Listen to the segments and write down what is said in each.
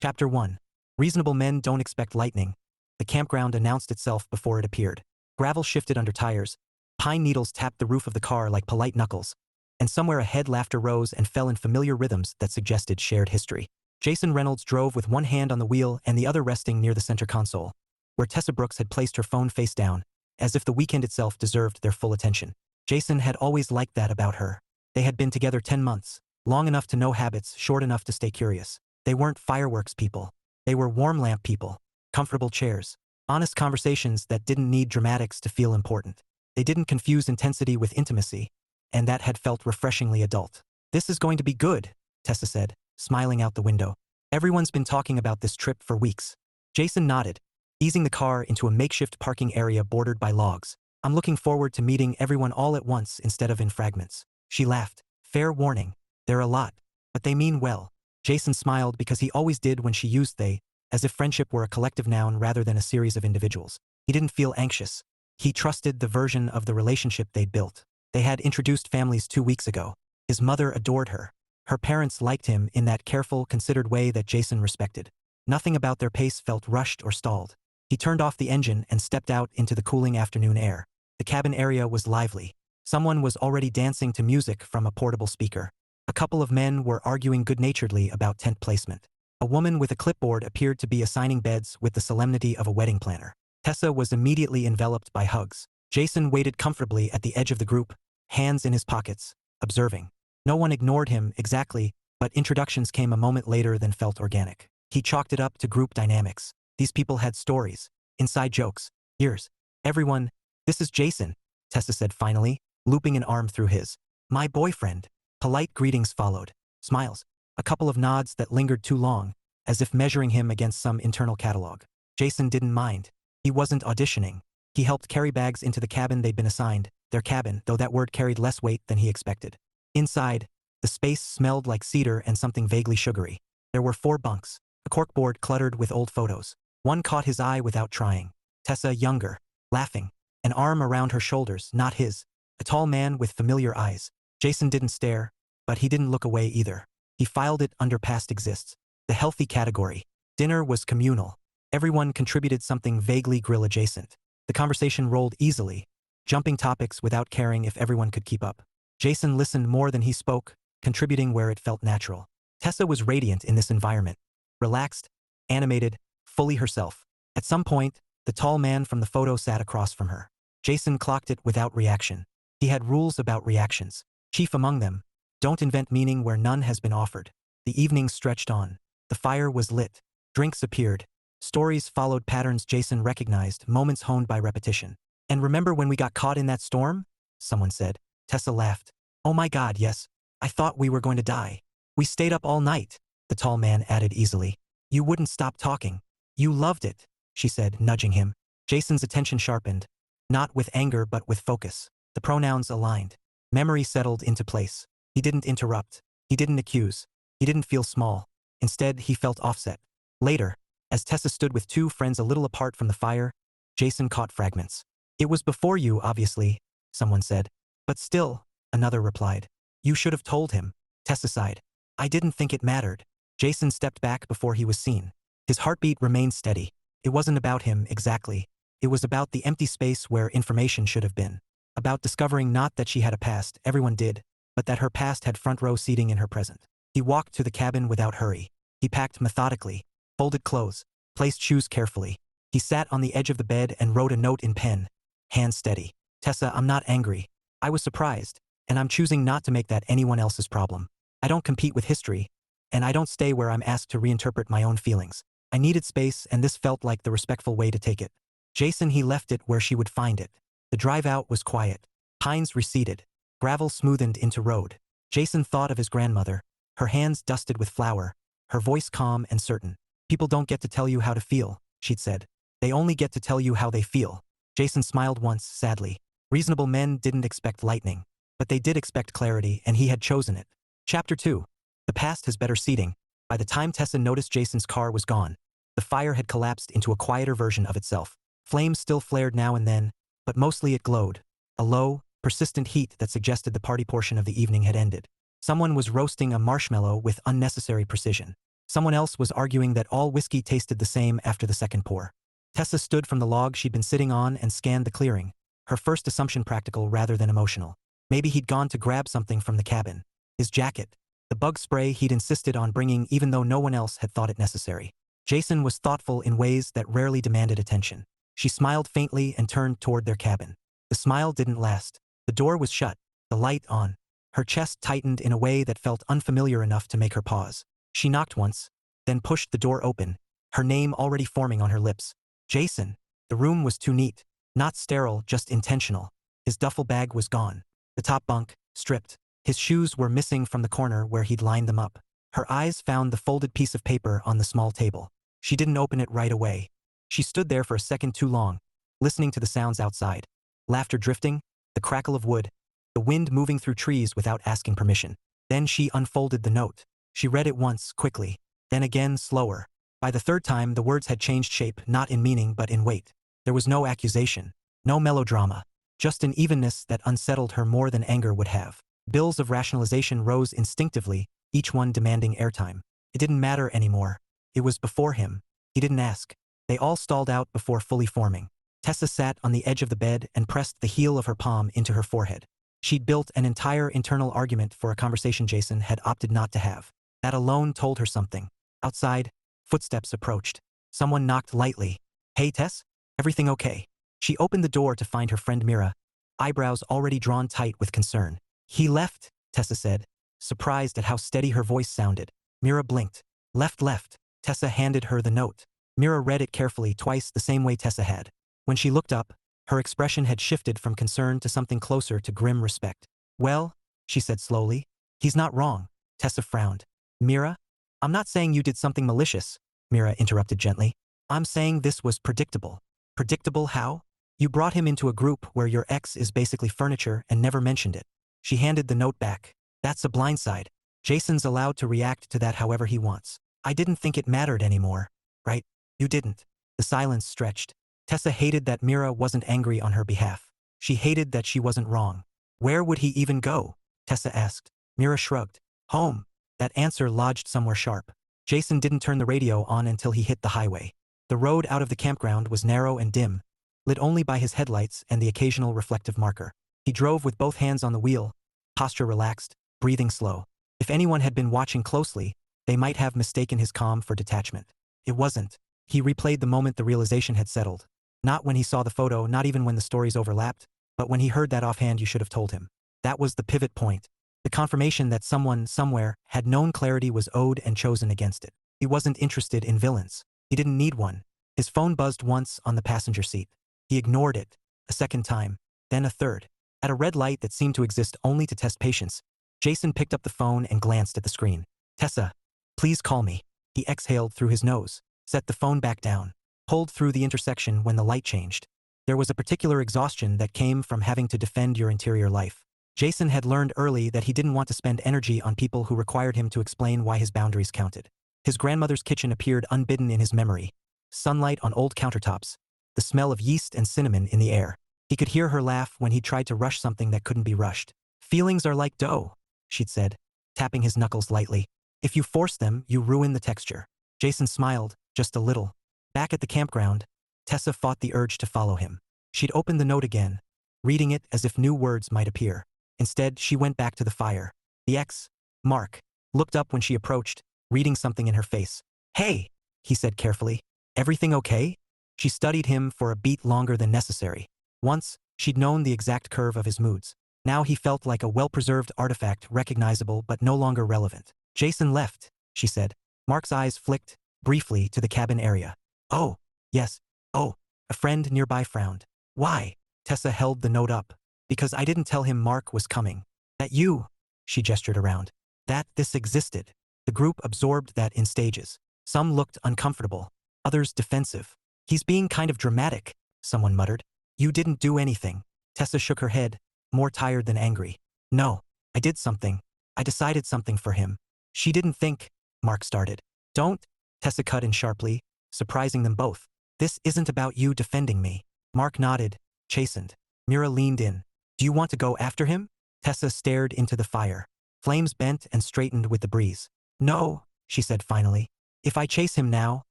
Chapter 1. Reasonable men don't expect lightning. The campground announced itself before it appeared. Gravel shifted under tires. Pine needles tapped the roof of the car like polite knuckles. And somewhere ahead laughter rose and fell in familiar rhythms that suggested shared history. Jason Reynolds drove with one hand on the wheel and the other resting near the center console, where Tessa Brooks had placed her phone face down, as if the weekend itself deserved their full attention. Jason had always liked that about her. They had been together 10 months, long enough to know habits, short enough to stay curious. They weren't fireworks people. They were warm lamp people, comfortable chairs, honest conversations that didn't need dramatics to feel important. They didn't confuse intensity with intimacy, and that had felt refreshingly adult. "This is going to be good," Tessa said, smiling out the window. "Everyone's been talking about this trip for weeks." Jason nodded, easing the car into a makeshift parking area bordered by logs. "I'm looking forward to meeting everyone all at once instead of in fragments." She laughed. "Fair warning, they're a lot, but they mean well." Jason smiled because he always did when she used they, as if friendship were a collective noun rather than a series of individuals. He didn't feel anxious. He trusted the version of the relationship they'd built. They had introduced families 2 weeks ago. His mother adored her. Her parents liked him in that careful, considered way that Jason respected. Nothing about their pace felt rushed or stalled. He turned off the engine and stepped out into the cooling afternoon air. The cabin area was lively. Someone was already dancing to music from a portable speaker. A couple of men were arguing good-naturedly about tent placement. A woman with a clipboard appeared to be assigning beds with the solemnity of a wedding planner. Tessa was immediately enveloped by hugs. Jason waited comfortably at the edge of the group, hands in his pockets, observing. No one ignored him exactly, but introductions came a moment later than felt organic. He chalked it up to group dynamics. These people had stories, inside jokes, years. "Everyone, this is Jason," Tessa said finally, looping an arm through his. "My boyfriend." Polite greetings followed, smiles, a couple of nods that lingered too long, as if measuring him against some internal catalog. Jason didn't mind. He wasn't auditioning. He helped carry bags into the cabin they'd been assigned, their cabin, though that word carried less weight than he expected. Inside, the space smelled like cedar and something vaguely sugary. There were 4 bunks, a corkboard cluttered with old photos. One caught his eye without trying. Tessa, younger, laughing, an arm around her shoulders, not his. A tall man with familiar eyes. Jason didn't stare, but he didn't look away either. He filed it under past exists, the healthy category. Dinner was communal. Everyone contributed something vaguely grill-adjacent. The conversation rolled easily, jumping topics without caring if everyone could keep up. Jason listened more than he spoke, contributing where it felt natural. Tessa was radiant in this environment, relaxed, animated, fully herself. At some point, the tall man from the photo sat across from her. Jason clocked it without reaction. He had rules about reactions. Chief among them, don't invent meaning where none has been offered. The evening stretched on. The fire was lit. Drinks appeared. Stories followed patterns Jason recognized, moments honed by repetition. "And remember when we got caught in that storm?" someone said. Tessa laughed. "Oh my God, yes. I thought we were going to die. We stayed up all night," the tall man added easily. "You wouldn't stop talking. You loved it," she said, nudging him. Jason's attention sharpened, not with anger but with focus. The pronouns aligned. Memory settled into place. He didn't interrupt. He didn't accuse. He didn't feel small. Instead, he felt offset. Later, as Tessa stood with 2 friends a little apart from the fire, Jason caught fragments. "It was before you, obviously," someone said. "But still," another replied. "You should have told him." Tessa sighed. "I didn't think it mattered." Jason stepped back before he was seen. His heartbeat remained steady. It wasn't about him, exactly. It was about the empty space where information should have been. About discovering not that she had a past, everyone did, but that her past had front-row seating in her present. He walked to the cabin without hurry. He packed methodically, folded clothes, placed shoes carefully. He sat on the edge of the bed and wrote a note in pen, hands steady. "Tessa, I'm not angry. I was surprised, and I'm choosing not to make that anyone else's problem. I don't compete with history, and I don't stay where I'm asked to reinterpret my own feelings. I needed space, and this felt like the respectful way to take it." Jason, he left it where she would find it. The drive out was quiet. Pines receded. Gravel smoothened into road. Jason thought of his grandmother, her hands dusted with flour, her voice calm and certain. "People don't get to tell you how to feel," she'd said. "They only get to tell you how they feel." Jason smiled once, sadly. Reasonable men didn't expect lightning, but they did expect clarity, and he had chosen it. Chapter 2. The past has better seating. By the time Tessa noticed Jason's car was gone, the fire had collapsed into a quieter version of itself. Flames still flared now and then, but mostly it glowed. A low, persistent heat that suggested the party portion of the evening had ended. Someone was roasting a marshmallow with unnecessary precision. Someone else was arguing that all whiskey tasted the same after the second pour. Tessa stood from the log she'd been sitting on and scanned the clearing, her first assumption practical rather than emotional. Maybe he'd gone to grab something from the cabin. His jacket. The bug spray he'd insisted on bringing even though no one else had thought it necessary. Jason was thoughtful in ways that rarely demanded attention. She smiled faintly and turned toward their cabin. The smile didn't last. The door was shut, the light on. Her chest tightened in a way that felt unfamiliar enough to make her pause. She knocked once, then pushed the door open, her name already forming on her lips. Jason. The room was too neat. Not sterile, just intentional. His duffel bag was gone. The top bunk, stripped. His shoes were missing from the corner where he'd lined them up. Her eyes found the folded piece of paper on the small table. She didn't open it right away. She stood there for a second too long, listening to the sounds outside. Laughter drifting, the crackle of wood, the wind moving through trees without asking permission. Then she unfolded the note. She read it once, quickly, then again, slower. By the third time, the words had changed shape, not in meaning but in weight. There was no accusation, no melodrama, just an evenness that unsettled her more than anger would have. Bills of rationalization rose instinctively, each one demanding airtime. It didn't matter anymore. It was before him. He didn't ask. They all stalled out before fully forming. Tessa sat on the edge of the bed and pressed the heel of her palm into her forehead. She'd built an entire internal argument for a conversation Jason had opted not to have. That alone told her something. Outside, footsteps approached. Someone knocked lightly. "Hey, Tess? Everything okay?" She opened the door to find her friend Mira, eyebrows already drawn tight with concern. "He left," Tessa said, surprised at how steady her voice sounded. Mira blinked. Left. Tessa handed her the note. Mira read it carefully twice the same way Tessa had. When she looked up, her expression had shifted from concern to something closer to grim respect. "Well," she said slowly, "he's not wrong." Tessa frowned. "Mira? I'm not saying you did something malicious," Mira interrupted gently. "I'm saying this was predictable." "Predictable how?" "You brought him into a group where your ex is basically furniture and never mentioned it." She handed the note back. "That's a blindside. Jason's allowed to react to that however he wants. I didn't think it mattered anymore, right?" "You didn't." The silence stretched. Tessa hated that Mira wasn't angry on her behalf. She hated that she wasn't wrong. "Where would he even go?" Tessa asked. Mira shrugged. "Home." That answer lodged somewhere sharp. Jason didn't turn the radio on until he hit the highway. The road out of the campground was narrow and dim, lit only by his headlights and the occasional reflective marker. He drove with both hands on the wheel, posture relaxed, breathing slow. If anyone had been watching closely, they might have mistaken his calm for detachment. It wasn't. He replayed the moment the realization had settled. Not when he saw the photo, not even when the stories overlapped, but when he heard that offhand you should have told him. That was the pivot point. The confirmation that someone, somewhere, had known clarity was owed and chosen against it. He wasn't interested in villains. He didn't need one. His phone buzzed once on the passenger seat. He ignored it. A second time. Then a third. At a red light that seemed to exist only to test patience, Jason picked up the phone and glanced at the screen. "Tessa, please call me." He exhaled through his nose, set the phone back down, pulled through the intersection when the light changed. There was a particular exhaustion that came from having to defend your interior life. Jason had learned early that he didn't want to spend energy on people who required him to explain why his boundaries counted. His grandmother's kitchen appeared unbidden in his memory. Sunlight on old countertops, the smell of yeast and cinnamon in the air. He could hear her laugh when he tried to rush something that couldn't be rushed. "Feelings are like dough," she'd said, tapping his knuckles lightly. "If you force them, you ruin the texture." Jason smiled, just a little. Back at the campground, Tessa fought the urge to follow him. She'd opened the note again, reading it as if new words might appear. Instead, she went back to the fire. The ex, Mark, looked up when she approached, reading something in her face. "Hey," he said carefully. "Everything okay?" She studied him for a beat longer than necessary. Once, she'd known the exact curve of his moods. Now he felt like a well-preserved artifact, recognizable but no longer relevant. "Jason left," she said. Mark's eyes flicked, briefly, to the cabin area. "Oh, yes. Oh." A friend nearby frowned. "Why?" Tessa held the note up. "Because I didn't tell him Mark was coming." "That you," she gestured around. "That this existed." The group absorbed that in stages. Some looked uncomfortable, others defensive. "He's being kind of dramatic," someone muttered. "You didn't do anything." Tessa shook her head, more tired than angry. "No, I did something. I decided something for him." "She didn't think," Mark started. "Don't," Tessa cut in sharply, surprising them both. "This isn't about you defending me." Mark nodded, chastened. Mira leaned in. "Do you want to go after him?" Tessa stared into the fire. Flames bent and straightened with the breeze. "No," she said finally. If I chase him now,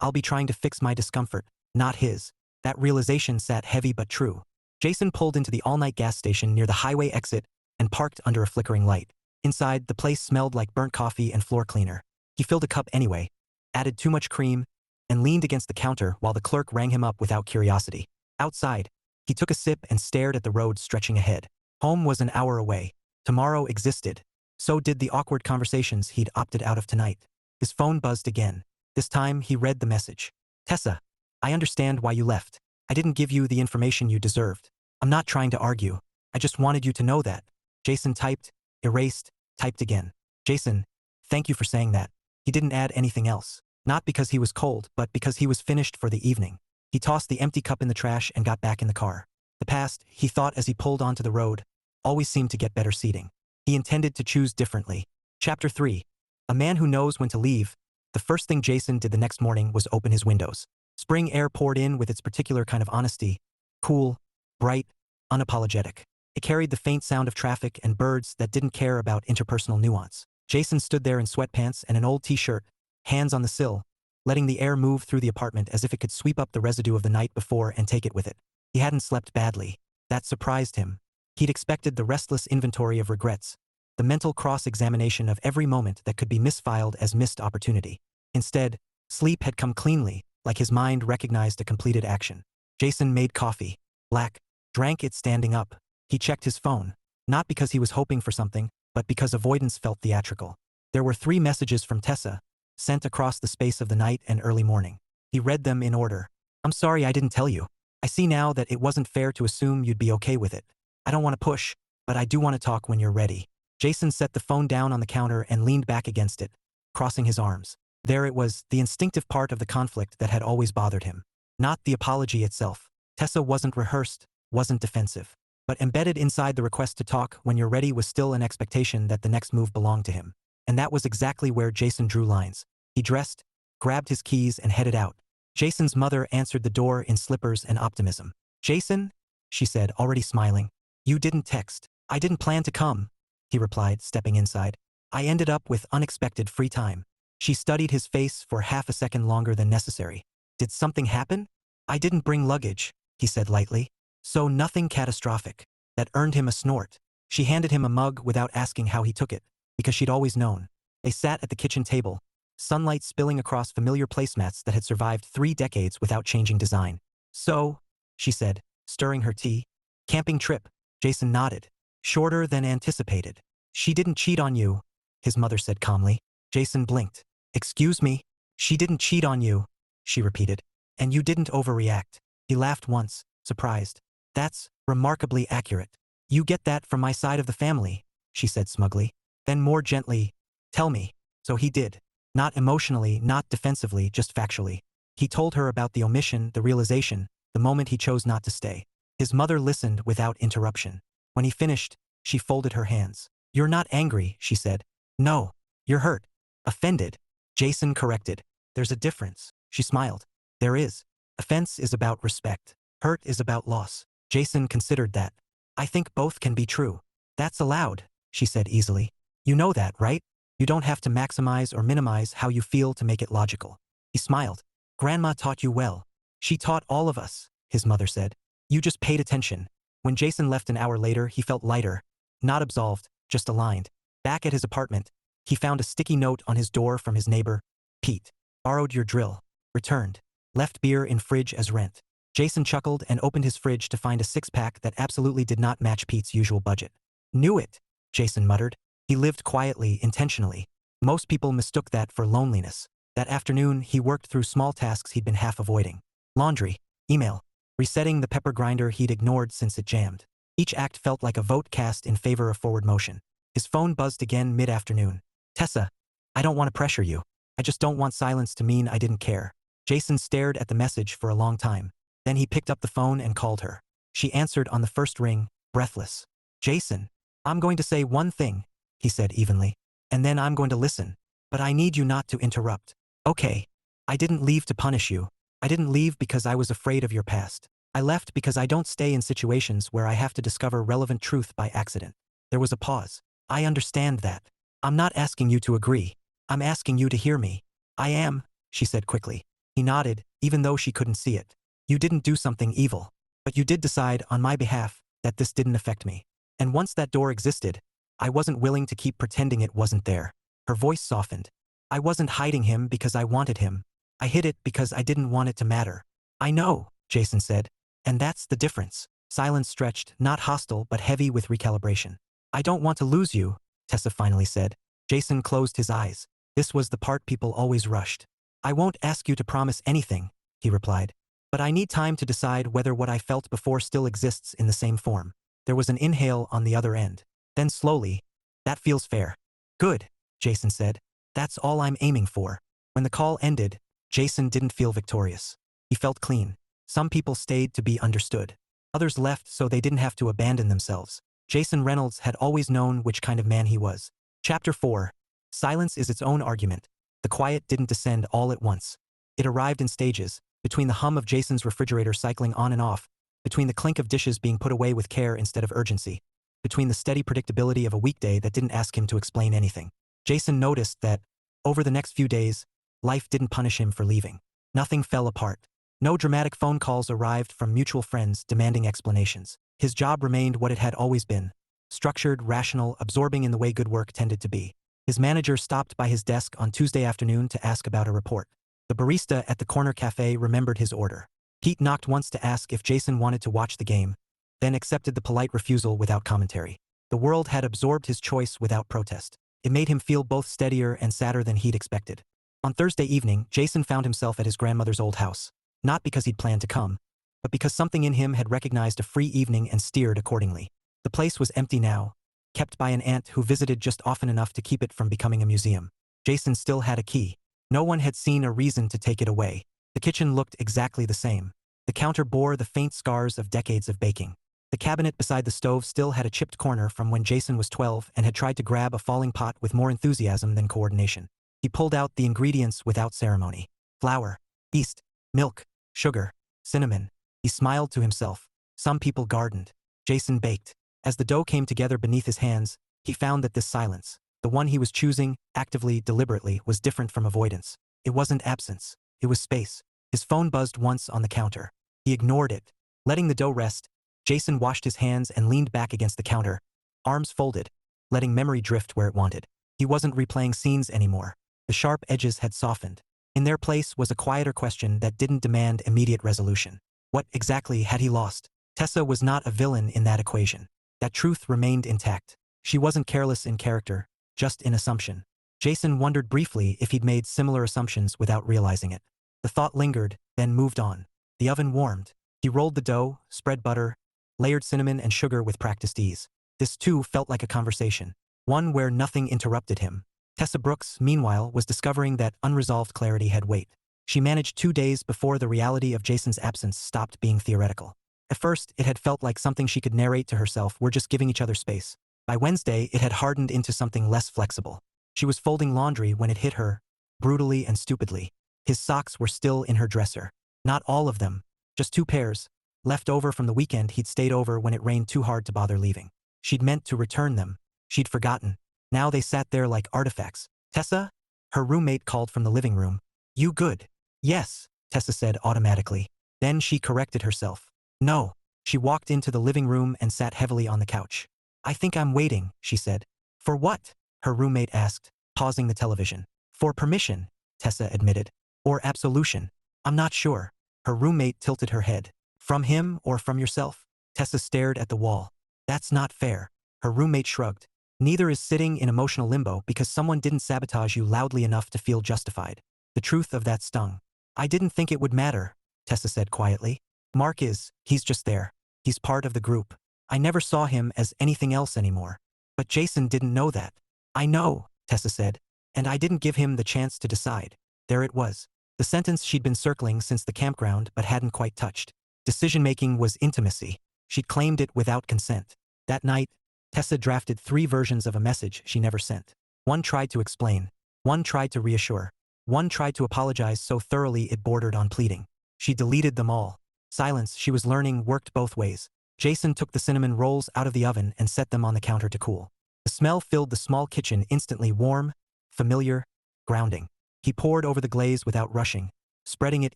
I'll be trying to fix my discomfort, not his. That realization sat heavy but true. Jason pulled into the all-night gas station near the highway exit and parked under a flickering light. Inside, the place smelled like burnt coffee and floor cleaner. He filled a cup anyway, added too much cream, and leaned against the counter while the clerk rang him up without curiosity. Outside, he took a sip and stared at the road stretching ahead. Home was an hour away. Tomorrow existed. So did the awkward conversations he'd opted out of tonight. His phone buzzed again. This time, he read the message. Tessa, I understand why you left. I didn't give you the information you deserved. I'm not trying to argue. I just wanted you to know that. Jason typed, erased, typed again. Jason, thank you for saying that. He didn't add anything else. Not because he was cold, but because he was finished for the evening. He tossed the empty cup in the trash and got back in the car. The past, he thought as he pulled onto the road, always seemed to get better seating. He intended to choose differently. Chapter 3. A man who knows when to leave. The first thing Jason did the next morning was open his windows. Spring air poured in with its particular kind of honesty. Cool, bright, unapologetic. It carried the faint sound of traffic and birds that didn't care about interpersonal nuance. Jason stood there in sweatpants and an old t-shirt, hands on the sill, letting the air move through the apartment as if it could sweep up the residue of the night before and take it with it. He hadn't slept badly. That surprised him. He'd expected the restless inventory of regrets, the mental cross-examination of every moment that could be misfiled as missed opportunity. Instead, sleep had come cleanly, like his mind recognized a completed action. Jason made coffee. Black. Drank it standing up. He checked his phone, not because he was hoping for something, but because avoidance felt theatrical. There were 3 messages from Tessa, sent across the space of the night and early morning. He read them in order. I'm sorry I didn't tell you. I see now that it wasn't fair to assume you'd be okay with it. I don't want to push, but I do want to talk when you're ready. Jason set the phone down on the counter and leaned back against it, crossing his arms. There it was, the instinctive part of the conflict that had always bothered him. Not the apology itself. Tessa wasn't rehearsed, wasn't defensive. But embedded inside the request to talk when you're ready was still an expectation that the next move belonged to him. And that was exactly where Jason drew lines. He dressed, grabbed his keys and headed out. Jason's mother answered the door in slippers and optimism. Jason, she said, already smiling. You didn't text. I didn't plan to come, he replied, stepping inside. I ended up with unexpected free time. She studied his face for half a second longer than necessary. Did something happen? I didn't bring luggage, he said lightly. So nothing catastrophic. That earned him a snort. She handed him a mug without asking how he took it, because she'd always known. They sat at the kitchen table, sunlight spilling across familiar placemats that had survived 3 decades without changing design. So, she said, stirring her tea. Camping trip. Jason nodded. Shorter than anticipated. She didn't cheat on you, his mother said calmly. Jason blinked. Excuse me? She didn't cheat on you, she repeated. And you didn't overreact. He laughed once, surprised. That's remarkably accurate. You get that from my side of the family, she said smugly. Then more gently, tell me. So he did. Not emotionally, not defensively, just factually. He told her about the omission, the realization, the moment he chose not to stay. His mother listened without interruption. When he finished, she folded her hands. You're not angry, she said. No. You're hurt. Offended. Jason corrected. There's a difference. She smiled. There is. Offense is about respect. Hurt is about loss. Jason considered that. I think both can be true. That's allowed, she said easily. You know that, right? You don't have to maximize or minimize how you feel to make it logical. He smiled. Grandma taught you well. She taught all of us, his mother said. You just paid attention. When Jason left an hour later, he felt lighter. Not absolved, just aligned. Back at his apartment, he found a sticky note on his door from his neighbor. Pete. Borrowed your drill. Returned. Left beer in fridge as rent. Jason chuckled and opened his fridge to find a 6-pack that absolutely did not match Pete's usual budget. Knew it, Jason muttered. He lived quietly, intentionally. Most people mistook that for loneliness. That afternoon, he worked through small tasks he'd been half avoiding. Laundry, email, resetting the pepper grinder he'd ignored since it jammed. Each act felt like a vote cast in favor of forward motion. His phone buzzed again mid-afternoon. Tessa, I don't want to pressure you. I just don't want silence to mean I didn't care. Jason stared at the message for a long time. Then he picked up the phone and called her. She answered on the first ring, breathless. Jason, I'm going to say one thing, he said evenly. And then I'm going to listen. But I need you not to interrupt. Okay. I didn't leave to punish you. I didn't leave because I was afraid of your past. I left because I don't stay in situations where I have to discover relevant truth by accident. There was a pause. I understand that. I'm not asking you to agree. I'm asking you to hear me. I am, she said quickly. He nodded, even though she couldn't see it. You didn't do something evil. But you did decide, on my behalf, that this didn't affect me. And once that door existed, I wasn't willing to keep pretending it wasn't there. Her voice softened. I wasn't hiding him because I wanted him. I hid it because I didn't want it to matter. I know, Jason said. And that's the difference. Silence stretched, not hostile but heavy with recalibration. I don't want to lose you, Tessa finally said. Jason closed his eyes. This was the part people always rushed. I won't ask you to promise anything, he replied. But I need time to decide whether what I felt before still exists in the same form. There was an inhale on the other end. Then slowly, that feels fair. Good, Jason said. That's all I'm aiming for. When the call ended, Jason didn't feel victorious. He felt clean. Some people stayed to be understood. Others left so they didn't have to abandon themselves. Jason Reynolds had always known which kind of man he was. Chapter 4. Silence is its own argument. The quiet didn't descend all at once. It arrived in stages, between the hum of Jason's refrigerator cycling on and off, between the clink of dishes being put away with care instead of urgency, between the steady predictability of a weekday that didn't ask him to explain anything. Jason noticed that, over the next few days, life didn't punish him for leaving. Nothing fell apart. No dramatic phone calls arrived from mutual friends demanding explanations. His job remained what it had always been. Structured, rational, absorbing in the way good work tended to be. His manager stopped by his desk on Tuesday afternoon to ask about a report. The barista at the corner cafe remembered his order. Pete knocked once to ask if Jason wanted to watch the game, then accepted the polite refusal without commentary. The world had absorbed his choice without protest. It made him feel both steadier and sadder than he'd expected. On Thursday evening, Jason found himself at his grandmother's old house. Not because he'd planned to come, but because something in him had recognized a free evening and steered accordingly. The place was empty now, kept by an aunt who visited just often enough to keep it from becoming a museum. Jason still had a key. No one had seen a reason to take it away. The kitchen looked exactly the same. The counter bore the faint scars of decades of baking. The cabinet beside the stove still had a chipped corner from when Jason was 12 and had tried to grab a falling pot with more enthusiasm than coordination. He pulled out the ingredients without ceremony. Flour, yeast, milk, sugar, cinnamon. He smiled to himself. Some people gardened. Jason baked. As the dough came together beneath his hands, he found that this silence, the one he was choosing, actively, deliberately, was different from avoidance. It wasn't absence. It was space. His phone buzzed once on the counter. He ignored it. Letting the dough rest, Jason washed his hands and leaned back against the counter, arms folded, letting memory drift where it wanted. He wasn't replaying scenes anymore. The sharp edges had softened. In their place was a quieter question that didn't demand immediate resolution. What exactly had he lost? Tessa was not a villain in that equation. That truth remained intact. She wasn't careless in character, just in assumption. Jason wondered briefly if he'd made similar assumptions without realizing it. The thought lingered, then moved on. The oven warmed. He rolled the dough, spread butter, layered cinnamon and sugar with practiced ease. This too felt like a conversation, one where nothing interrupted him. Tessa Brooks, meanwhile, was discovering that unresolved clarity had weight. She managed 2 days before the reality of Jason's absence stopped being theoretical. At first, it had felt like something she could narrate to herself. We're just giving each other space. By Wednesday, it had hardened into something less flexible. She was folding laundry when it hit her, brutally and stupidly. His socks were still in her dresser. Not all of them, just 2 pairs, left over from the weekend he'd stayed over when it rained too hard to bother leaving. She'd meant to return them. She'd forgotten. Now they sat there like artifacts. Tessa? Her roommate called from the living room. You good? Yes, Tessa said automatically. Then she corrected herself. No. She walked into the living room and sat heavily on the couch. I think I'm waiting, she said. For what? Her roommate asked, pausing the television. For permission, Tessa admitted. Or absolution. I'm not sure. Her roommate tilted her head. From him or from yourself? Tessa stared at the wall. That's not fair. Her roommate shrugged. Neither is sitting in emotional limbo because someone didn't sabotage you loudly enough to feel justified. The truth of that stung. I didn't think it would matter, Tessa said quietly. Mark is, he's just there. He's part of the group. I never saw him as anything else anymore. But Jason didn't know that. I know, Tessa said. And I didn't give him the chance to decide. There it was. The sentence she'd been circling since the campground but hadn't quite touched. Decision-making was intimacy. She'd claimed it without consent. That night, Tessa drafted 3 versions of a message she never sent. One tried to explain. One tried to reassure. One tried to apologize so thoroughly it bordered on pleading. She deleted them all. Silence, she was learning, worked both ways. Jason took the cinnamon rolls out of the oven and set them on the counter to cool. The smell filled the small kitchen, instantly warm, familiar, grounding. He poured over the glaze without rushing, spreading it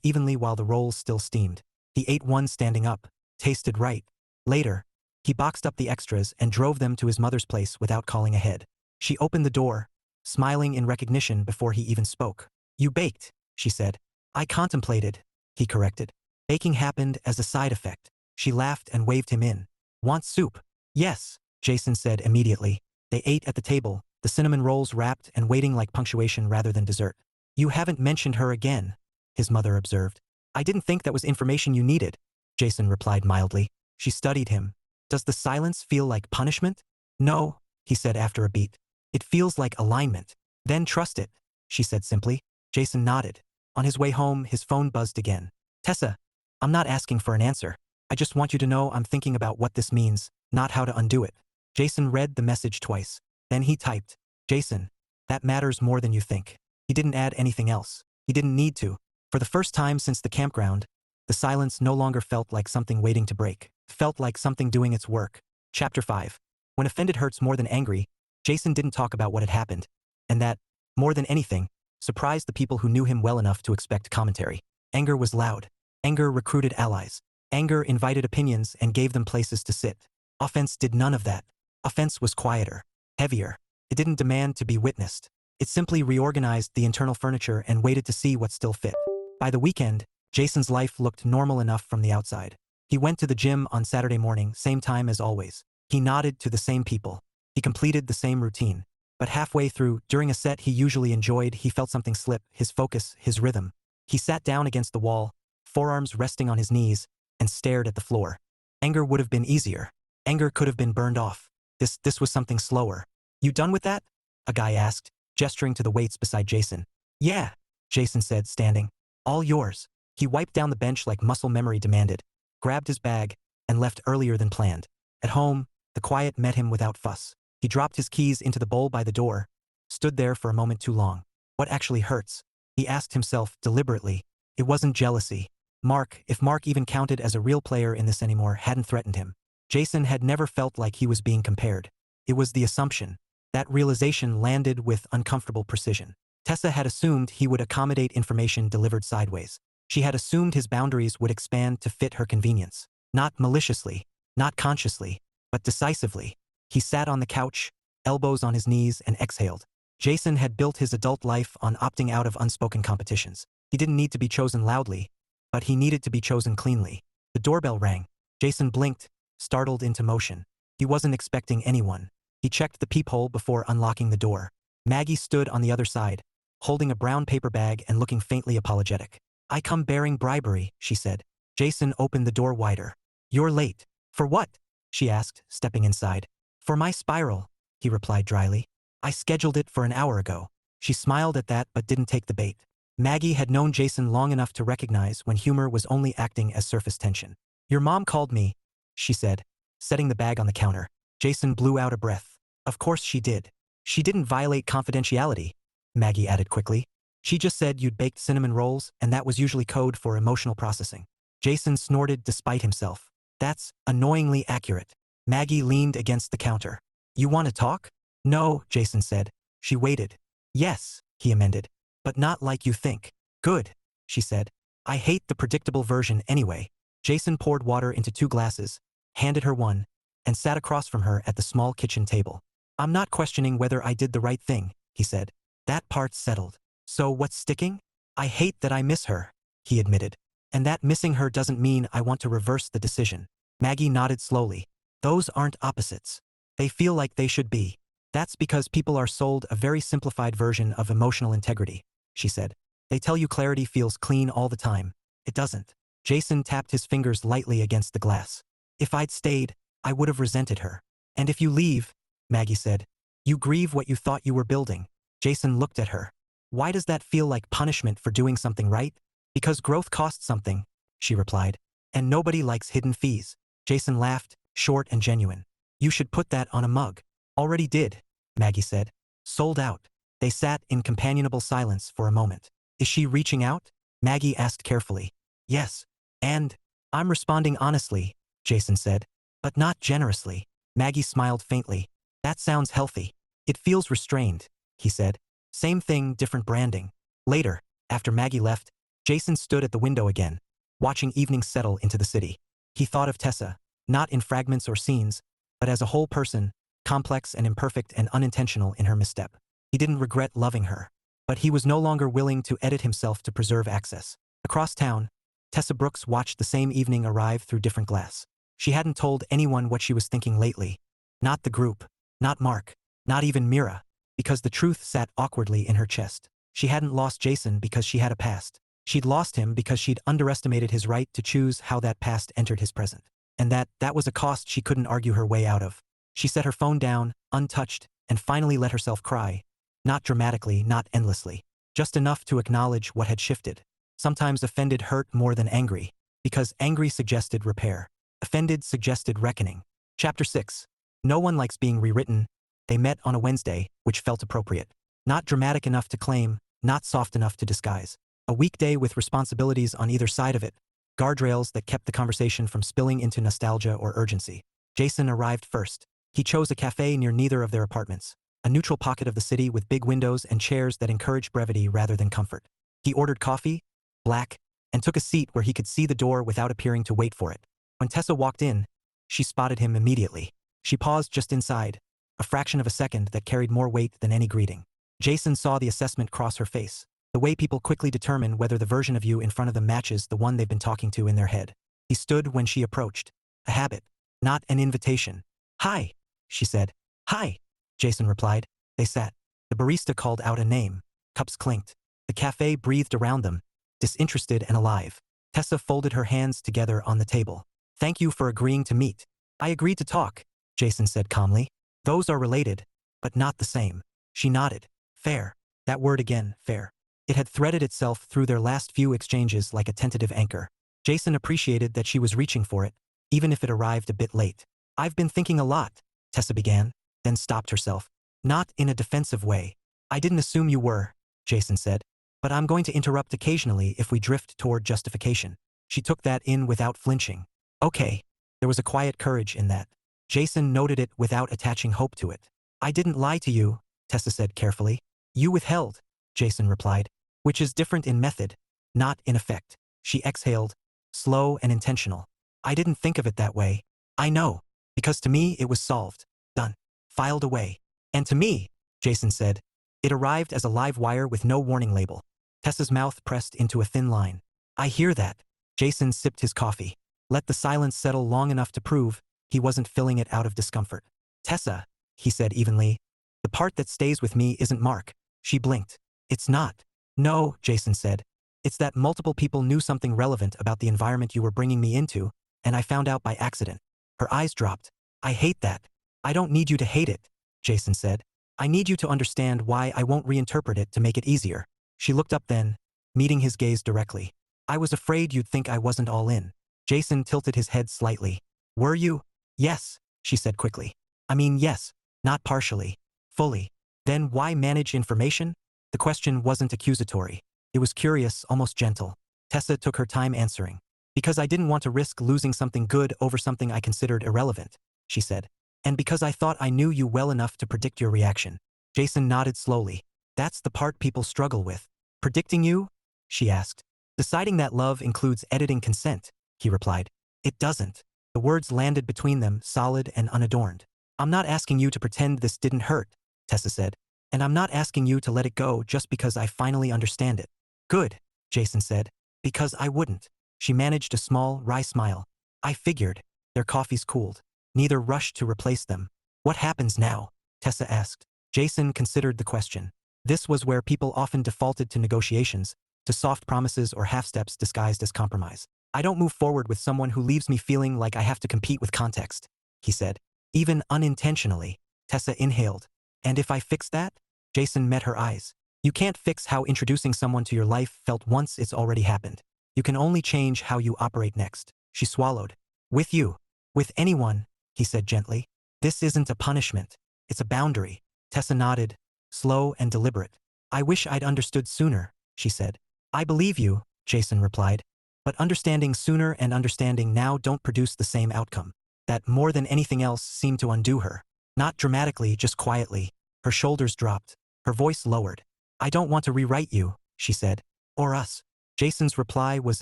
evenly while the rolls still steamed. He ate one standing up, tasted right. Later, he boxed up the extras and drove them to his mother's place without calling ahead. She opened the door, smiling in recognition before he even spoke. "You baked," she said. "I contemplated," he corrected. "Baking happened as a side effect." She laughed and waved him in. "Want soup?" "Yes," Jason said immediately. They ate at the table, the cinnamon rolls wrapped and waiting like punctuation rather than dessert. "You haven't mentioned her again," his mother observed. "I didn't think that was information you needed," Jason replied mildly. She studied him. "Does the silence feel like punishment?" "No," he said after a beat. "It feels like alignment." "Then trust it," she said simply. Jason nodded. On his way home, his phone buzzed again. "Tessa, I'm not asking for an answer. I just want you to know I'm thinking about what this means, not how to undo it." Jason read the message twice. Then he typed, "Jason, that matters more than you think." He didn't add anything else. He didn't need to. For the first time since the campground, the silence no longer felt like something waiting to break. It felt like something doing its work. Chapter 5. When offended hurts more than angry, Jason didn't talk about what had happened. And that, more than anything, surprised the people who knew him well enough to expect commentary. Anger was loud. Anger recruited allies. Anger invited opinions and gave them places to sit. Offense did none of that. Offense was quieter, heavier. It didn't demand to be witnessed. It simply reorganized the internal furniture and waited to see what still fit. By the weekend, Jason's life looked normal enough from the outside. He went to the gym on Saturday morning, same time as always. He nodded to the same people. He completed the same routine. But halfway through, during a set he usually enjoyed, he felt something slip, his focus, his rhythm. He sat down against the wall, forearms resting on his knees, and stared at the floor. Anger would have been easier. Anger could have been burned off. This was something slower. "You done with that?" a guy asked, gesturing to the weights beside Jason. "Yeah," Jason said, standing. "All yours." He wiped down the bench like muscle memory demanded, grabbed his bag, and left earlier than planned. At home, the quiet met him without fuss. He dropped his keys into the bowl by the door, stood there for a moment too long. What actually hurts? He asked himself deliberately. It wasn't jealousy. Mark, if Mark even counted as a real player in this anymore, hadn't threatened him. Jason had never felt like he was being compared. It was the assumption. That realization landed with uncomfortable precision. Tessa had assumed he would accommodate information delivered sideways. She had assumed his boundaries would expand to fit her convenience. Not maliciously, not consciously, but decisively. He sat on the couch, elbows on his knees, and exhaled. Jason had built his adult life on opting out of unspoken competitions. He didn't need to be chosen loudly, but he needed to be chosen cleanly. The doorbell rang. Jason blinked, startled into motion. He wasn't expecting anyone. He checked the peephole before unlocking the door. Maggie stood on the other side, holding a brown paper bag and looking faintly apologetic. "I come bearing bribery," she said. Jason opened the door wider. "You're late." "For what?" she asked, stepping inside. "For my spiral," he replied dryly. "I scheduled it for an hour ago." She smiled at that but didn't take the bait. Maggie had known Jason long enough to recognize when humor was only acting as surface tension. "Your mom called me," she said, setting the bag on the counter. Jason blew out a breath. "Of course she did." "She didn't violate confidentiality," Maggie added quickly. "She just said you'd baked cinnamon rolls, and that was usually code for emotional processing." Jason snorted despite himself. "That's annoyingly accurate." Maggie leaned against the counter. "You want to talk?" "No," Jason said. She waited. "Yes," he amended. "But not like you think." "Good," she said. "I hate the predictable version anyway." Jason poured water into 2 glasses, handed her one, and sat across from her at the small kitchen table. "I'm not questioning whether I did the right thing," he said. "That part's settled. So what's sticking?" "I hate that I miss her," he admitted. "And that missing her doesn't mean I want to reverse the decision." Maggie nodded slowly. "Those aren't opposites. They feel like they should be. That's because people are sold a very simplified version of emotional integrity," she said. "They tell you clarity feels clean all the time. It doesn't." Jason tapped his fingers lightly against the glass. "If I'd stayed, I would have resented her. And if you leave," Maggie said, "you grieve what you thought you were building." Jason looked at her. "Why does that feel like punishment for doing something right?" "Because growth costs something," she replied. "And nobody likes hidden fees." Jason laughed, short and genuine. "You should put that on a mug." "Already did," Maggie said. "Sold out." They sat in companionable silence for a moment. "Is she reaching out?" Maggie asked carefully. "Yes. And I'm responding honestly," Jason said. "But not generously." Maggie smiled faintly. "That sounds healthy." "It feels restrained," he said. "Same thing, different branding." Later, after Maggie left, Jason stood at the window again, watching evening settle into the city. He thought of Tessa, not in fragments or scenes, but as a whole person, complex and imperfect and unintentional in her misstep. He didn't regret loving her, but he was no longer willing to edit himself to preserve access. Across town, Tessa Brooks watched the same evening arrive through different glass. She hadn't told anyone what she was thinking lately. Not the group, not Mark, not even Mira, because the truth sat awkwardly in her chest. She hadn't lost Jason because she had a past. She'd lost him because she'd underestimated his right to choose how that past entered his present. And that was a cost she couldn't argue her way out of. She set her phone down, untouched, and finally let herself cry. Not dramatically, not endlessly. Just enough to acknowledge what had shifted. Sometimes offended hurt more than angry, because angry suggested repair. Offended suggested reckoning. Chapter 6. No one likes being rewritten. They met on a Wednesday, which felt appropriate. Not dramatic enough to claim, not soft enough to disguise. A weekday with responsibilities on either side of it. Guardrails that kept the conversation from spilling into nostalgia or urgency. Jason arrived first. He chose a cafe near neither of their apartments. A neutral pocket of the city with big windows and chairs that encouraged brevity rather than comfort. He ordered coffee, black, and took a seat where he could see the door without appearing to wait for it. When Tessa walked in, she spotted him immediately. She paused just inside, a fraction of a second that carried more weight than any greeting. Jason saw the assessment cross her face. The way people quickly determine whether the version of you in front of them matches the one they've been talking to in their head. He stood when she approached. A habit, not an invitation. "Hi," she said. "Hi," Jason replied. They sat. The barista called out a name. Cups clinked. The cafe breathed around them, disinterested and alive. Tessa folded her hands together on the table. "Thank you for agreeing to meet." "I agreed to talk," Jason said calmly. "Those are related, but not the same." She nodded. Fair. That word again, fair. It had threaded itself through their last few exchanges like a tentative anchor. Jason appreciated that she was reaching for it, even if it arrived a bit late. "I've been thinking a lot," Tessa began, then stopped herself. "Not in a defensive way. I didn't assume you were," Jason said. "But I'm going to interrupt occasionally if we drift toward justification." She took that in without flinching. "Okay." There was a quiet courage in that. Jason noted it without attaching hope to it. "I didn't lie to you," Tessa said carefully. "You withheld," Jason replied. "Which is different in method, not in effect." She exhaled, slow and intentional. "I didn't think of it that way. I know. Because to me it was solved. Done. Filed away. And to me," Jason said, "it arrived as a live wire with no warning label." Tessa's mouth pressed into a thin line. "I hear that." Jason sipped his coffee. Let the silence settle long enough to prove he wasn't filling it out of discomfort. "Tessa," he said evenly, "the part that stays with me isn't Mark." She blinked. "It's not." "No," Jason said. "It's that multiple people knew something relevant about the environment you were bringing me into, and I found out by accident." Her eyes dropped. "I hate that." "I don't need you to hate it," Jason said. "I need you to understand why I won't reinterpret it to make it easier." She looked up then, meeting his gaze directly. "I was afraid you'd think I wasn't all in." Jason tilted his head slightly. "Were you?" "Yes," she said quickly. "I mean yes, not partially. Fully." "Then why manage information?" The question wasn't accusatory. It was curious, almost gentle. Tessa took her time answering. "Because I didn't want to risk losing something good over something I considered irrelevant," she said. "And because I thought I knew you well enough to predict your reaction." Jason nodded slowly. "That's the part people struggle with." "Predicting you?" she asked. "Deciding that love includes editing consent," he replied. "It doesn't." The words landed between them, solid and unadorned. "I'm not asking you to pretend this didn't hurt," Tessa said. "And I'm not asking you to let it go just because I finally understand it." "Good," Jason said. "Because I wouldn't." She managed a small, wry smile. "I figured." Their coffees cooled. Neither rushed to replace them. "What happens now?" Tessa asked. Jason considered the question. This was where people often defaulted to negotiations, to soft promises or half-steps disguised as compromise. "I don't move forward with someone who leaves me feeling like I have to compete with context," he said. "Even unintentionally." Tessa inhaled. "And if I fix that?" Jason met her eyes. "You can't fix how introducing someone to your life felt once it's already happened. You can only change how you operate next." She swallowed. "With you. With anyone," he said gently. "This isn't a punishment. It's a boundary." Tessa nodded, slow and deliberate. "I wish I'd understood sooner," she said. "I believe you," Jason replied. "But understanding sooner and understanding now don't produce the same outcome." That more than anything else seemed to undo her. Not dramatically, just quietly. Her shoulders dropped. Her voice lowered. "I don't want to rewrite you," she said. Or us. Jason's reply was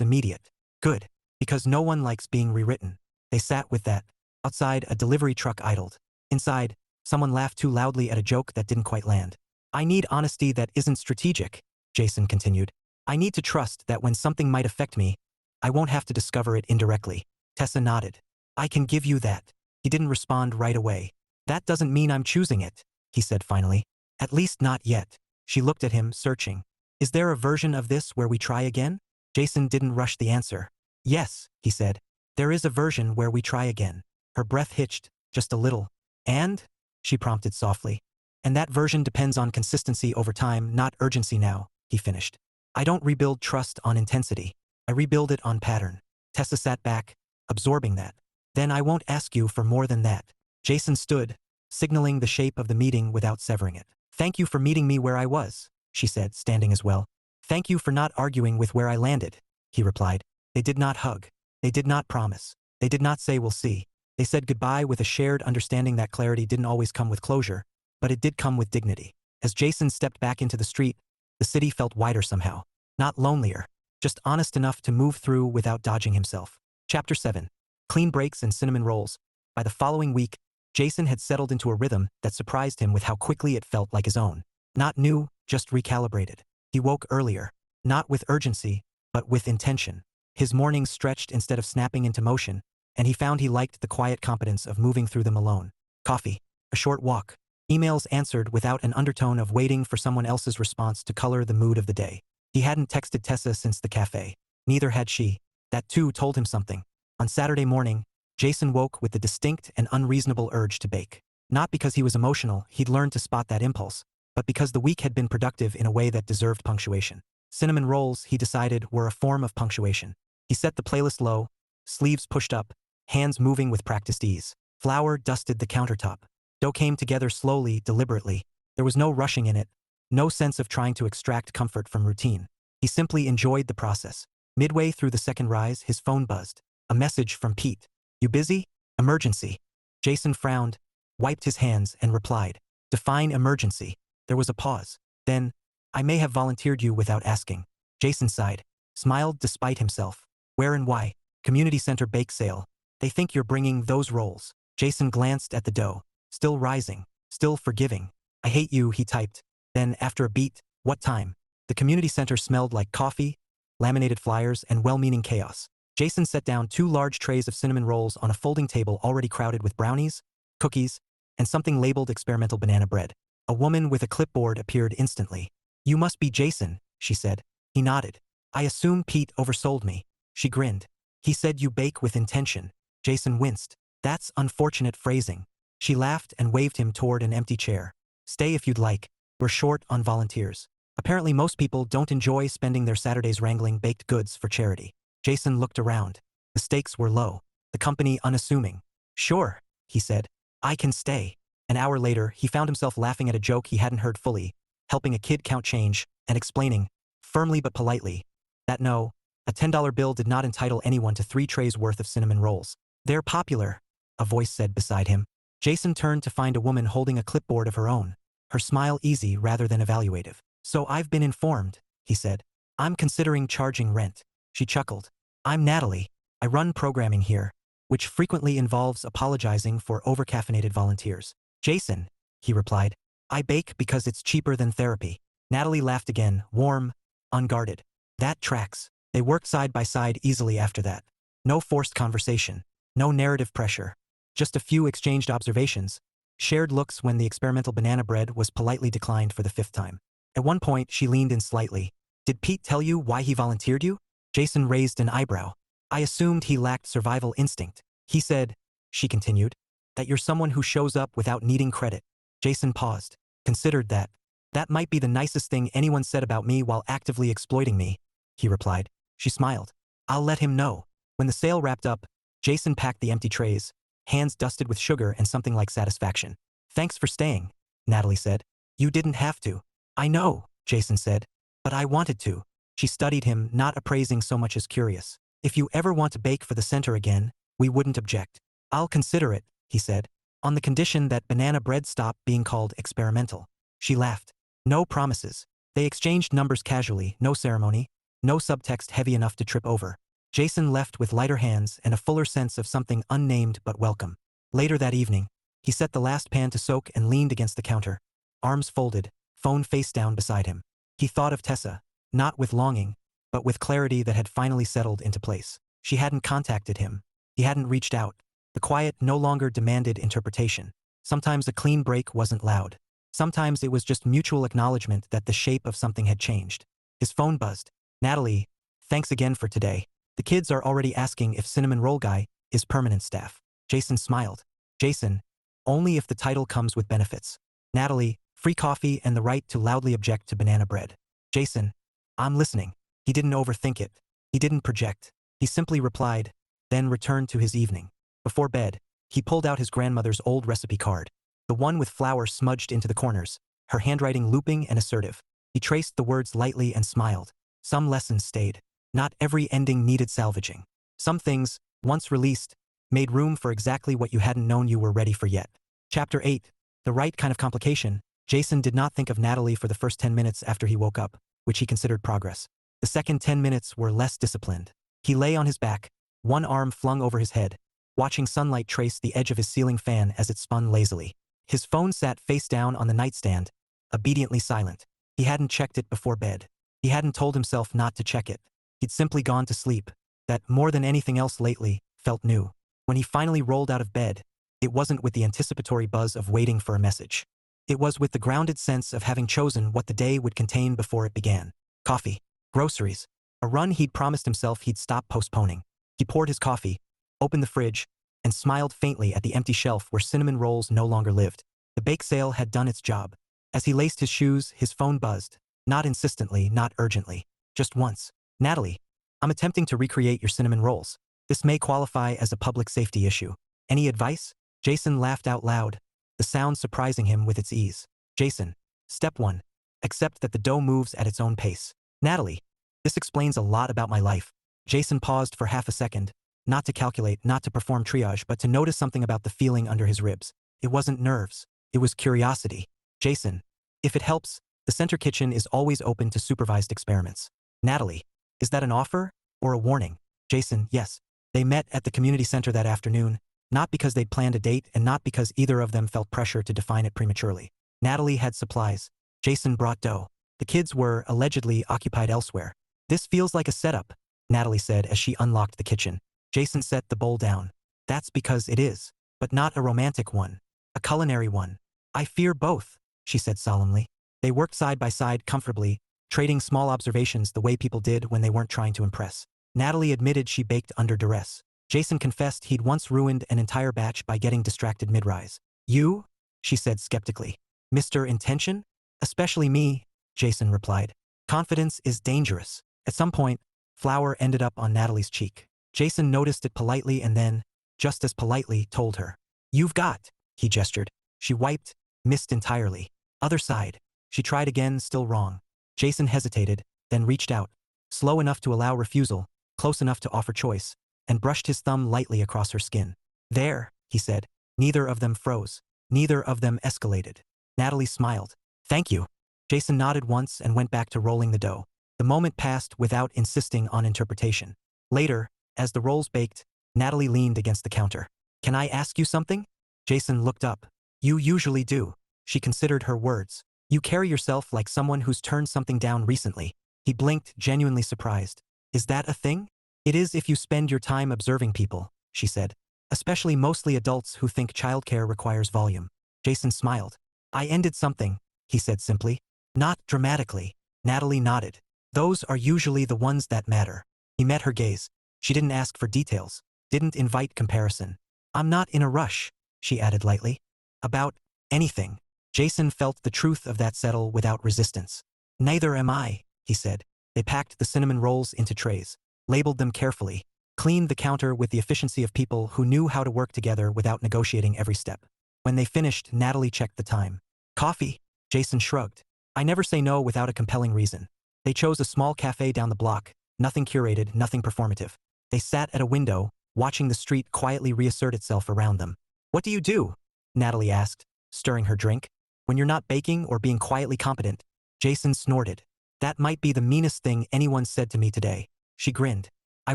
immediate. Good. Because no one likes being rewritten. They sat with that. Outside, a delivery truck idled. Inside, someone laughed too loudly at a joke that didn't quite land. I need honesty that isn't strategic, Jason continued. I need to trust that when something might affect me, I won't have to discover it indirectly. Tessa nodded. I can give you that. He didn't respond right away. That doesn't mean I'm choosing it, he said finally. At least not yet. She looked at him, searching. Is there a version of this where we try again? Jason didn't rush the answer. Yes, he said. There is a version where we try again. Her breath hitched, just a little. And? She prompted softly. And that version depends on consistency over time, not urgency now, he finished. I don't rebuild trust on intensity. I rebuild it on pattern. Tessa sat back, absorbing that. Then I won't ask you for more than that. Jason stood, signaling the shape of the meeting without severing it. Thank you for meeting me where I was, she said, standing as well. Thank you for not arguing with where I landed, he replied. They did not hug. They did not promise. They did not say we'll see. They said goodbye with a shared understanding that clarity didn't always come with closure, but it did come with dignity. As Jason stepped back into the street, the city felt wider somehow. Not lonelier, just honest enough to move through without dodging himself. Chapter 7. Clean breaks and cinnamon rolls. By the following week, Jason had settled into a rhythm that surprised him with how quickly it felt like his own. Not new, just recalibrated. He woke earlier, not with urgency, but with intention. His mornings stretched instead of snapping into motion, and he found he liked the quiet competence of moving through them alone. Coffee, a short walk, emails answered without an undertone of waiting for someone else's response to color the mood of the day. He hadn't texted Tessa since the cafe. Neither had she. That too told him something. On Saturday morning, Jason woke with the distinct and unreasonable urge to bake. Not because he was emotional, he'd learned to spot that impulse, but because the week had been productive in a way that deserved punctuation. Cinnamon rolls, he decided, were a form of punctuation. He set the playlist low, sleeves pushed up, hands moving with practiced ease. Flour dusted the countertop. Dough came together slowly, deliberately. There was no rushing in it, no sense of trying to extract comfort from routine. He simply enjoyed the process. Midway through the second rise, his phone buzzed. A message from Pete. You busy? Emergency. Jason frowned, wiped his hands, and replied. Define emergency. There was a pause. Then, I may have volunteered you without asking. Jason sighed, smiled despite himself. Where and why? Community center bake sale. They think you're bringing those rolls. Jason glanced at the dough. Still rising. Still forgiving. I hate you, he typed. Then, after a beat, what time? The community center smelled like coffee, laminated flyers, and well-meaning chaos. Jason set down 2 large trays of cinnamon rolls on a folding table already crowded with brownies, cookies, and something labeled experimental banana bread. A woman with a clipboard appeared instantly. You must be Jason, she said. He nodded. I assume Pete oversold me. She grinned. He said you bake with intention. Jason winced. That's unfortunate phrasing. She laughed and waved him toward an empty chair. Stay if you'd like. We're short on volunteers. Apparently most people don't enjoy spending their Saturdays wrangling baked goods for charity. Jason looked around. The stakes were low. The company unassuming. Sure, he said. I can stay. An hour later, he found himself laughing at a joke he hadn't heard fully, helping a kid count change, and explaining, firmly but politely, that no, a $10 bill did not entitle anyone to 3 trays worth of cinnamon rolls. They're popular, a voice said beside him. Jason turned to find a woman holding a clipboard of her own, her smile easy rather than evaluative. So I've been informed, he said. I'm considering charging rent. She chuckled. I'm Natalie. I run programming here, which frequently involves apologizing for overcaffeinated volunteers. Jason, he replied. I bake because it's cheaper than therapy. Natalie laughed again, warm, unguarded. That tracks. They worked side by side easily after that. No forced conversation. No narrative pressure. Just a few exchanged observations. Shared looks when the experimental banana bread was politely declined for the 5th time. At one point, she leaned in slightly. Did Pete tell you why he volunteered you? Jason raised an eyebrow. I assumed he lacked survival instinct. He said, she continued, that you're someone who shows up without needing credit. Jason paused, considered that. That might be the nicest thing anyone said about me while actively exploiting me, he replied. She smiled. I'll let him know. When the sale wrapped up, Jason packed the empty trays, hands dusted with sugar and something like satisfaction. Thanks for staying, Natalie said. You didn't have to. I know, Jason said. But I wanted to. She studied him, not appraising so much as curious. If you ever want to bake for the center again, we wouldn't object. I'll consider it, he said, on the condition that banana bread stop being called experimental. She laughed. No promises. They exchanged numbers casually, no ceremony, no subtext heavy enough to trip over. Jason left with lighter hands and a fuller sense of something unnamed but welcome. Later that evening, he set the last pan to soak and leaned against the counter, arms folded, phone face down beside him. He thought of Tessa, not with longing, but with clarity that had finally settled into place. She hadn't contacted him. He hadn't reached out. The quiet no longer demanded interpretation. Sometimes a clean break wasn't loud. Sometimes it was just mutual acknowledgement that the shape of something had changed. His phone buzzed. Natalie, thanks again for today. The kids are already asking if Cinnamon Roll Guy is permanent staff. Jason smiled. Jason, only if the title comes with benefits. Natalie, free coffee and the right to loudly object to banana bread. Jason, I'm listening. He didn't overthink it. He didn't project. He simply replied, then returned to his evening. Before bed, he pulled out his grandmother's old recipe card, the one with flour smudged into the corners, her handwriting looping and assertive. He traced the words lightly and smiled. Some lessons stayed. Not every ending needed salvaging. Some things, once released, made room for exactly what you hadn't known you were ready for yet. Chapter 8. The right kind of complication. Jason did not think of Natalie for the first 10 minutes after he woke up, which he considered progress. The second 10 minutes were less disciplined. He lay on his back, one arm flung over his head, watching sunlight trace the edge of his ceiling fan as it spun lazily. His phone sat face down on the nightstand, obediently silent. He hadn't checked it before bed. He hadn't told himself not to check it. He'd simply gone to sleep. That, more than anything else lately, felt new. When he finally rolled out of bed, it wasn't with the anticipatory buzz of waiting for a message. It was with the grounded sense of having chosen what the day would contain before it began. Coffee, groceries, a run he'd promised himself he'd stop postponing. He poured his coffee, opened the fridge, and smiled faintly at the empty shelf where cinnamon rolls no longer lived. The bake sale had done its job. As he laced his shoes, his phone buzzed. Not insistently, not urgently. Just once. Natalie, I'm attempting to recreate your cinnamon rolls. This may qualify as a public safety issue. Any advice? Jason laughed out loud, the sound surprising him with its ease. Jason, step 1. Accept that the dough moves at its own pace. Natalie, this explains a lot about my life. Jason paused for half a second, not to calculate, not to perform triage, but to notice something about the feeling under his ribs. It wasn't nerves. It was curiosity. Jason, if it helps, the center kitchen is always open to supervised experiments. Natalie, is that an offer or a warning? Jason, yes. They met at the community center that afternoon, not because they'd planned a date and not because either of them felt pressure to define it prematurely. Natalie had supplies. Jason brought dough. The kids were, allegedly, occupied elsewhere. This feels like a setup, Natalie said as she unlocked the kitchen. Jason set the bowl down. That's because it is, but not a romantic one. A culinary one. I fear both, she said solemnly. They worked side by side comfortably, trading small observations the way people did when they weren't trying to impress. Natalie admitted she baked under duress. Jason confessed he'd once ruined an entire batch by getting distracted mid-rise. You? She said skeptically. Mr. Intention? Especially me, Jason replied. Confidence is dangerous. At some point, flour ended up on Natalie's cheek. Jason noticed it politely and then, just as politely, told her. You've got, he gestured. She wiped, missed entirely. Other side. She tried again, still wrong. Jason hesitated, then reached out. Slow enough to allow refusal, close enough to offer choice, and brushed his thumb lightly across her skin. There, he said. Neither of them froze. Neither of them escalated. Natalie smiled. Thank you. Jason nodded once and went back to rolling the dough. The moment passed without insisting on interpretation. Later, as the rolls baked, Natalie leaned against the counter. Can I ask you something? Jason looked up. You usually do. She considered her words. You carry yourself like someone who's turned something down recently. He blinked, genuinely surprised. Is that a thing? It is if you spend your time observing people, she said. Especially mostly adults who think childcare requires volume. Jason smiled. I ended something, he said simply. Not dramatically. Natalie nodded. Those are usually the ones that matter. He met her gaze. She didn't ask for details. Didn't invite comparison. I'm not in a rush, she added lightly. About anything. Jason felt the truth of that settle without resistance. Neither am I, he said. They packed the cinnamon rolls into trays, labeled them carefully, cleaned the counter with the efficiency of people who knew how to work together without negotiating every step. When they finished, Natalie checked the time. Coffee? Jason shrugged. I never say no without a compelling reason. They chose a small cafe down the block, nothing curated, nothing performative. They sat at a window, watching the street quietly reassert itself around them. What do you do? Natalie asked, stirring her drink. When you're not baking or being quietly competent, Jason snorted. That might be the meanest thing anyone said to me today. She grinned. I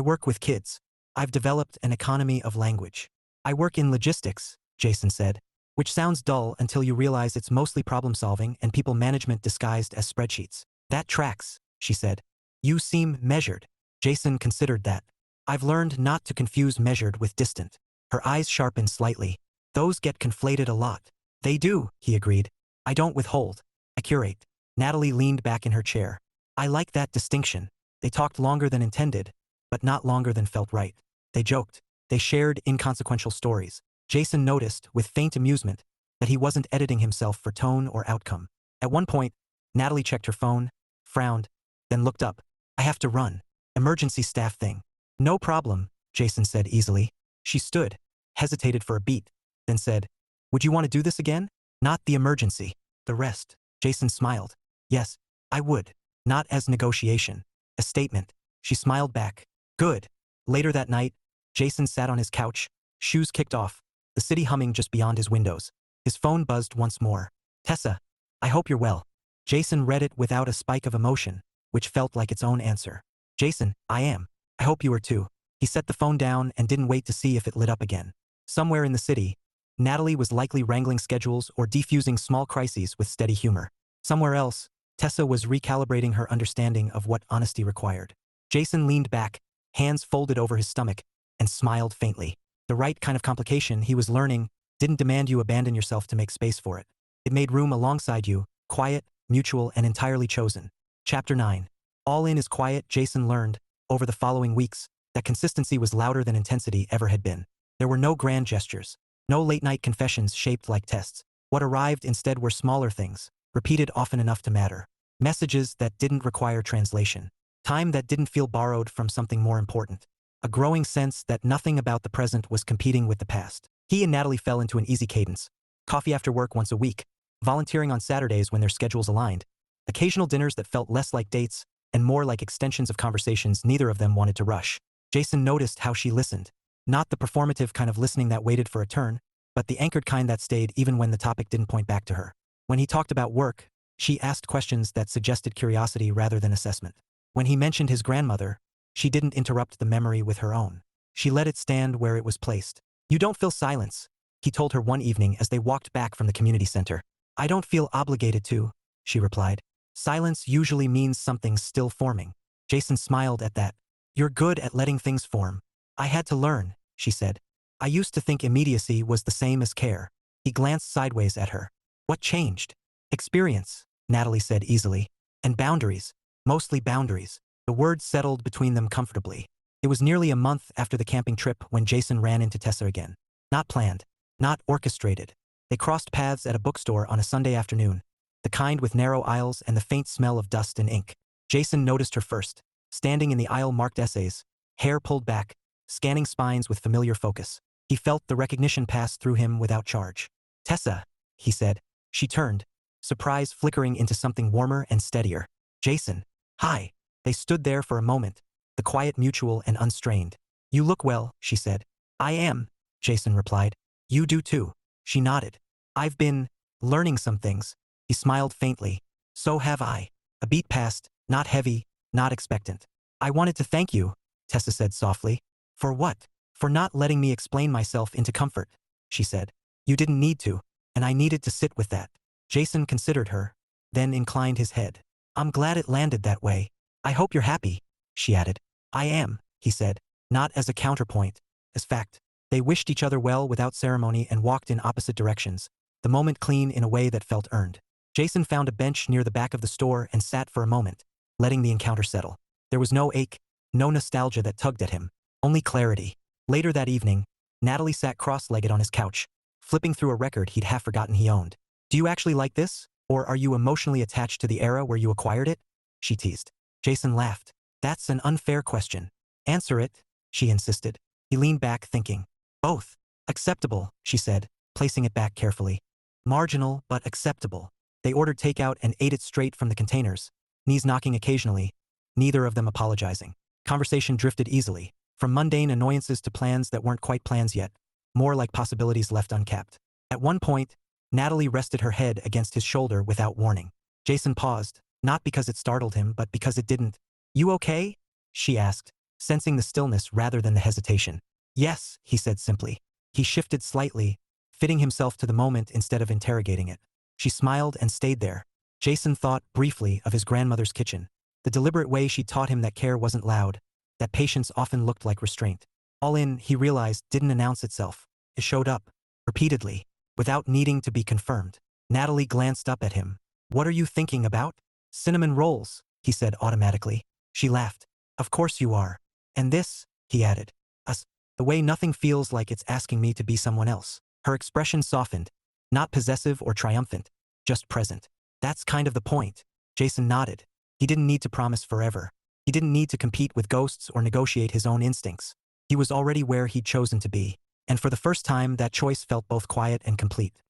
work with kids. I've developed an economy of language. I work in logistics, Jason said, which sounds dull until you realize it's mostly problem-solving and people management disguised as spreadsheets. That tracks, she said. You seem measured. Jason considered that. I've learned not to confuse measured with distant. Her eyes sharpened slightly. Those get conflated a lot. They do, he agreed. I don't withhold. I curate. Natalie leaned back in her chair. I like that distinction. They talked longer than intended, but not longer than felt right. They joked. They shared inconsequential stories. Jason noticed, with faint amusement, that he wasn't editing himself for tone or outcome. At one point, Natalie checked her phone, frowned, then looked up. I have to run. Emergency staff thing. No problem, Jason said easily. She stood, hesitated for a beat, then said, Would you want to do this again? Not the emergency. The rest. Jason smiled. Yes, I would. Not as negotiation. A statement. She smiled back. Good. Later that night, Jason sat on his couch, shoes kicked off, the city humming just beyond his windows. His phone buzzed once more. Tessa, I hope you're well. Jason read it without a spike of emotion, which felt like its own answer. Jason, I am. I hope you are too. He set the phone down and didn't wait to see if it lit up again. Somewhere in the city, Natalie was likely wrangling schedules or defusing small crises with steady humor. Somewhere else, Tessa was recalibrating her understanding of what honesty required. Jason leaned back, hands folded over his stomach, and smiled faintly. The right kind of complication he was learning didn't demand you abandon yourself to make space for it. It made room alongside you, quiet, mutual, and entirely chosen. Chapter 9. All in is quiet. Jason learned, over the following weeks, that consistency was louder than intensity ever had been. There were no grand gestures, no late-night confessions shaped like tests. What arrived instead were smaller things, repeated often enough to matter. Messages that didn't require translation. Time that didn't feel borrowed from something more important. A growing sense that nothing about the present was competing with the past. He and Natalie fell into an easy cadence. Coffee after work once a week, volunteering on Saturdays when their schedules aligned, occasional dinners that felt less like dates and more like extensions of conversations neither of them wanted to rush. Jason noticed how she listened. Not the performative kind of listening that waited for a turn, but the anchored kind that stayed even when the topic didn't point back to her. When he talked about work, she asked questions that suggested curiosity rather than assessment. When he mentioned his grandmother, she didn't interrupt the memory with her own. She let it stand where it was placed. You don't feel silence, he told her one evening as they walked back from the community center. I don't feel obligated to, she replied. Silence usually means something's still forming. Jason smiled at that. You're good at letting things form. I had to learn, she said. I used to think immediacy was the same as care. He glanced sideways at her. What changed? Experience, Natalie said easily. And boundaries. Mostly boundaries. The words settled between them comfortably. It was nearly a month after the camping trip when Jason ran into Tessa again. Not planned. Not orchestrated. They crossed paths at a bookstore on a Sunday afternoon, the kind with narrow aisles and the faint smell of dust and ink. Jason noticed her first, standing in the aisle marked essays, hair pulled back, scanning spines with familiar focus. He felt the recognition pass through him without charge. Tessa, he said. She turned, surprise flickering into something warmer and steadier. Jason. Hi. They stood there for a moment, the quiet mutual and unstrained. You look well, she said. I am, Jason replied. You do too. She nodded. I've been learning some things. He smiled faintly. So have I. A beat passed, not heavy, not expectant. I wanted to thank you, Tessa said softly. For what? For not letting me explain myself into comfort, she said. You didn't need to, and I needed to sit with that. Jason considered her, then inclined his head. I'm glad it landed that way. I hope you're happy, she added. I am, he said, not as a counterpoint, as fact. They wished each other well without ceremony and walked in opposite directions, the moment clean in a way that felt earned. Jason found a bench near the back of the store and sat for a moment, letting the encounter settle. There was no ache, no nostalgia that tugged at him, only clarity. Later that evening, Natalie sat cross-legged on his couch, flipping through a record he'd half forgotten he owned. Do you actually like this, or are you emotionally attached to the era where you acquired it? She teased. Jason laughed. That's an unfair question. Answer it, she insisted. He leaned back thinking. Both. Acceptable, she said, placing it back carefully. Marginal, but acceptable. They ordered takeout and ate it straight from the containers, knees knocking occasionally, neither of them apologizing. Conversation drifted easily, from mundane annoyances to plans that weren't quite plans yet, more like possibilities left uncapped. At one point, Natalie rested her head against his shoulder without warning. Jason paused, Not because it startled him, but because it didn't. You okay? She asked, sensing the stillness rather than the hesitation. Yes, he said simply. He shifted slightly, fitting himself to the moment instead of interrogating it. She smiled and stayed there. Jason thought briefly of his grandmother's kitchen, the deliberate way she taught him that care wasn't loud, that patience often looked like restraint. All in, he realized, didn't announce itself. It showed up, repeatedly, without needing to be confirmed. Natalie glanced up at him. What are you thinking about? Cinnamon rolls, he said automatically. She laughed. Of course you are. And this, he added. Us. The way nothing feels like it's asking me to be someone else. Her expression softened, not possessive or triumphant, just present. That's kind of the point. Jason nodded. He didn't need to promise forever. He didn't need to compete with ghosts or negotiate his own instincts. He was already where he'd chosen to be, and for the first time that choice felt both quiet and complete.